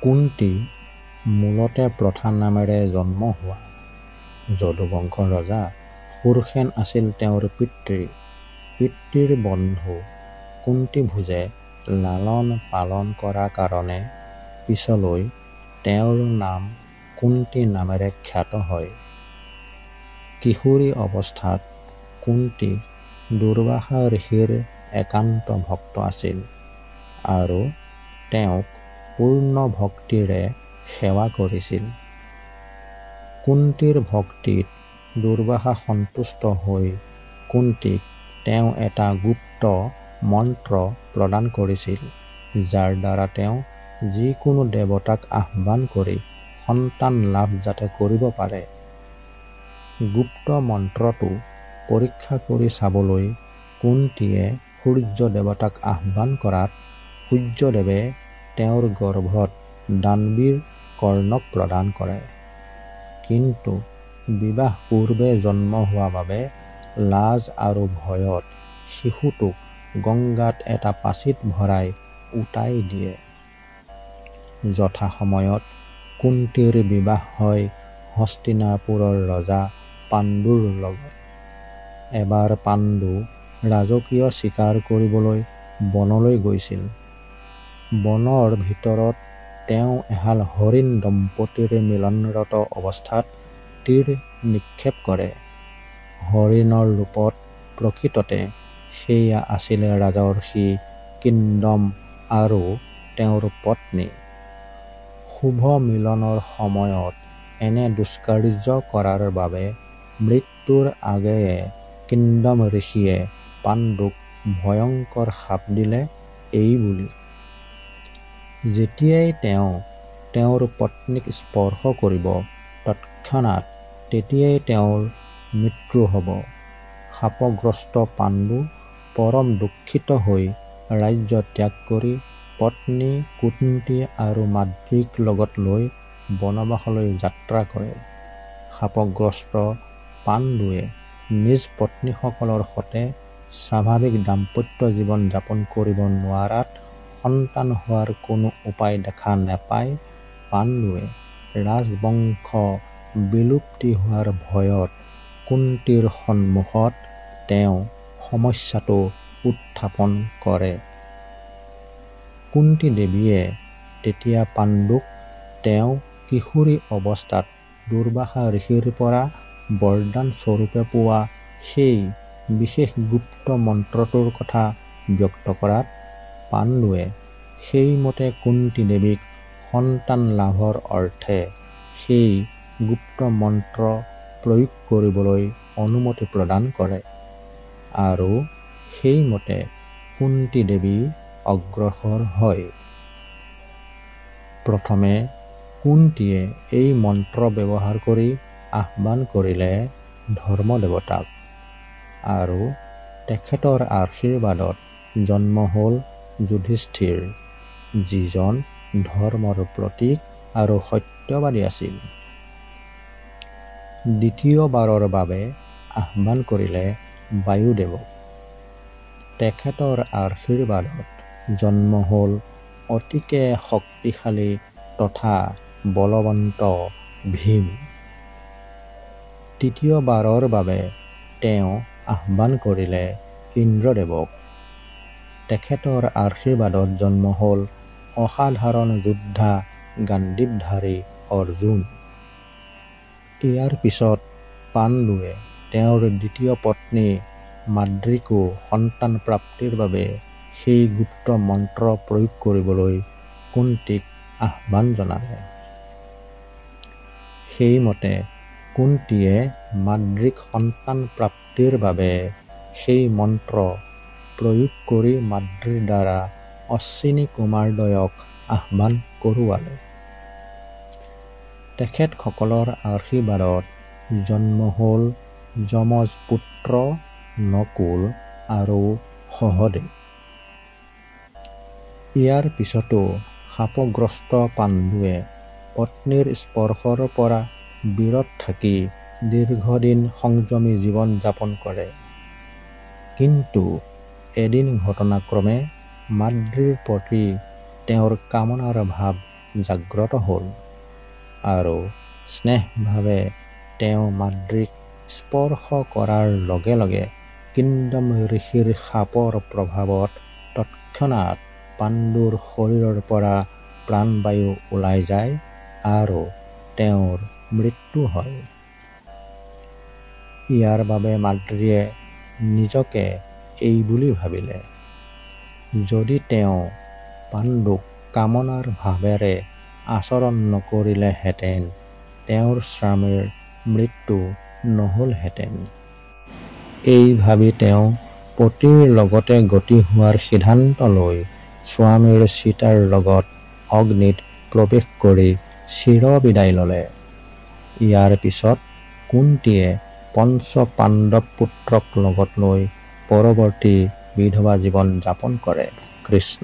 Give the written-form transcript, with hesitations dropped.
কুন্তী মূলতে প্ৰথা নামেৰে জন্ম হোৱা যদুবংশৰ ৰজা সুৰসেন আছিল তেওঁৰ পিতৃ। পিতৃৰ বন্ধু কুন্তীভোজে লালন পালন কৰা কাৰণে পিছলৈ তেওঁৰ নাম কুন্তী নামেৰে খ্যাত হয়। কিশোৰী অৱস্থাত কুন্তী দুৰ্বাসা ঋষিৰ একান্ত ভক্ত আছিল আৰু তেওঁক পূৰ্ণ ভক্তিৰে সেৱা কৰিছিল। কুন্তীৰ ভক্তিত দুৰ্বাসা সন্তুষ্ট হৈ কুন্তীক তেওঁ এটা গুপ্ত মন্ত্ৰ প্ৰদান কৰিছিল, যাৰ দ্বাৰা তেওঁ যিকোনো দেৱতাক আহ্বান কৰি সন্তান লাভ যাতে কৰিব পাৰে। গুপ্ত মন্ত্ৰটো পৰীক্ষা কৰি চাবলৈ কুন্তীয়ে সূৰ্য দেৱতাক আহ্বান কৰাত সূৰ্যদেৱে তেওঁৰ গৰ্ভত দানবীৰ কৰ্ণক প্ৰদান কৰে। কিন্তু বিবাহ পূৰ্বে জন্ম হোৱা বাবে লাজ আৰু ভয়ত শিশুটোক গংগাত এটা পাচিত ভৰাই উটাই দিয়ে। যথাসময়ত কুন্তীৰ বিবাহ হয় হস্তিনাপুৰৰ ৰজা পাণ্ডুৰ লগত। এবাৰ পাণ্ডু ৰাজকীয় চিকাৰ কৰিবলৈ বনলৈ গৈছিল। বনৰ ভিতৰত তেওঁ এহাল হৰিণ দম্পতীৰ মিলনৰত অৱস্থাত তীৰ নিক্ষেপ কৰে। হৰিণৰ ৰূপত প্ৰকৃততে সেয়া আছিল ৰাজৰ্ষি কিংদম আৰু তেওঁৰ পত্নী। শুভ মিলনৰ সময়ত এনে দুষ্কাৰ্য কৰাৰ বাবে মৃত্যুৰ আগেয়ে কিংদম ঋষিয়ে পাণ্ডুক ভয়ংকৰ শাপ দিলে এই বুলি, যেতিয়াই তেওঁ তেওঁৰ পত্নীক স্পৰ্শ কৰিব তৎক্ষণাৎ তেতিয়াই তেওঁৰ মৃত্যু হ'ব। শাপগ্ৰস্ত পাণ্ডু পৰম দুঃখিত হৈ ৰাজ্য ত্যাগ কৰি পত্নী কুন্তী আৰু মাদ্ৰীক লগত লৈ বনবাসলৈ যাত্ৰা কৰে। শাপগ্ৰস্ত পাণ্ডুৱে নিজ পত্নীসকলৰ সতে স্বাভাৱিক দাম্পত্য জীৱন যাপন কৰিব নোৱাৰাত সন্তান হোৱাৰ কোনো উপায় দেখা নেপাই পাণ্ডুৱে ৰাজবংশ বিলুপ্তি হোৱাৰ ভয়ত কুন্তীৰ সন্মুখত তেওঁ সমস্যাটো উত্থাপন কৰে। কুন্তী দেৱীয়ে তেতিয়া পাণ্ডুক তেওঁ কিশোৰী অৱস্থাত দুৰ্বাসা ঋষিৰ পৰা বৰদান স্বৰূপে পোৱা সেই বিশেষ গুপ্ত মন্ত্ৰটোৰ কথা ব্যক্ত কৰাত পাণ্ডুৱে সেইমতে কুন্তী দেৱীক সন্তান লাভৰ অৰ্থে সেই গুপ্ত মন্ত্ৰ প্ৰয়োগ কৰিবলৈ অনুমতি প্ৰদান কৰে আৰু সেইমতে কুন্তী দেৱী অগ্ৰসৰ হয়। প্ৰথমে কুন্তীয়ে এই মন্ত্ৰ ব্যৱহাৰ কৰি আহ্বান কৰিলে ধৰ্মদেৱতাক আৰু তেখেতৰ আশীৰ্বাদত জন্ম হ'ল যুধিষ্ঠিৰ, যিজন ধৰ্মৰ প্ৰতীক আৰু সত্যবাদী আছিল। দ্বিতীয়বাৰৰ বাবে আহ্বান কৰিলে বায়ুদেৱক। তেখেতৰ আশীৰ্বাদত জন্ম হ'ল অতিকে শক্তিশালী তথা বলৱন্ত ভীম। তৃতীয়বাৰৰ বাবে তেওঁ আহ্বান কৰিলে ইন্দ্ৰদেৱক। তেখেতৰ আশীৰ্বাদত জন্ম হ'ল অসাধাৰণ যোদ্ধা গাণ্ডীৱধাৰী অৰ্জুন। ইয়াৰ পিছত পাণ্ডুৱে তেওঁৰ দ্বিতীয় পত্নী মাদ্ৰীকো সন্তান প্ৰাপ্তিৰ বাবে সেই গুপ্ত মন্ত্ৰ প্ৰয়োগ কৰিবলৈ কুন্তীক আহ্বান জনালে। সেইমতে কুন্তীয়ে মাদ্ৰীক সন্তান প্ৰাপ্তিৰ বাবে সেই মন্ত্ৰ প্ৰয়োগ কৰি মাদ্ৰীৰ দ্বাৰা অশ্বিনী কুমাৰদ্বয়ক আহ্বান কৰোৱালে। তেখেতসকলৰ আশীৰ্বাদত জন্ম হ'ল যমজ পুত্ৰ নকুল আৰু সহদেৱ। ইয়াৰ পিছতো শাপগ্ৰস্ত পাণ্ডুৱে পত্নীৰ স্পৰ্শৰ পৰা বিৰত থাকি দীৰ্ঘদিন সংযমী জীৱন যাপন কৰে। কিন্তু এদিন ঘটনাক্ৰমে মাদ্ৰীৰ প্ৰতি তেওঁৰ কামনাৰ ভাৱ জাগ্ৰত হ'ল আৰু স্নেহভাৱে তেওঁ মাতৃক স্পৰ্শ কৰাৰ লগে লগে কিংডম ঋষিৰ শাপৰ প্ৰভাৱত তৎক্ষণাৎ পাণ্ডুৰ শৰীৰৰ পৰা প্ৰাণবায়ু ওলাই যায় আৰু তেওঁৰ মৃত্যু হয়। ইয়াৰ বাবে মাতৃয়ে নিজকে এই বুলি ভাবিলে, যদি তেওঁ পাণ্ডুক কামনাৰ ভাৱেৰে আচৰণ নকৰিলেহেঁতেন, তেওঁৰ স্বামীৰ মৃত্যু নহলহেঁতেন। এই ভাবি তেওঁ পতিৰ লগতে গতি হোৱাৰ সিদ্ধান্ত লৈ স্বামীৰ চিতাৰ লগত অগ্নিত প্ৰৱেশ কৰি চিৰবিদায় ল'লে। ইয়াৰ পিছত কুন্তীয়ে পঞ্চ পাণ্ডৱ পুত্ৰক লগত লৈ পৰৱৰ্তী বিধৱা জীৱন যাপন কৰে। কৃষ্ণ।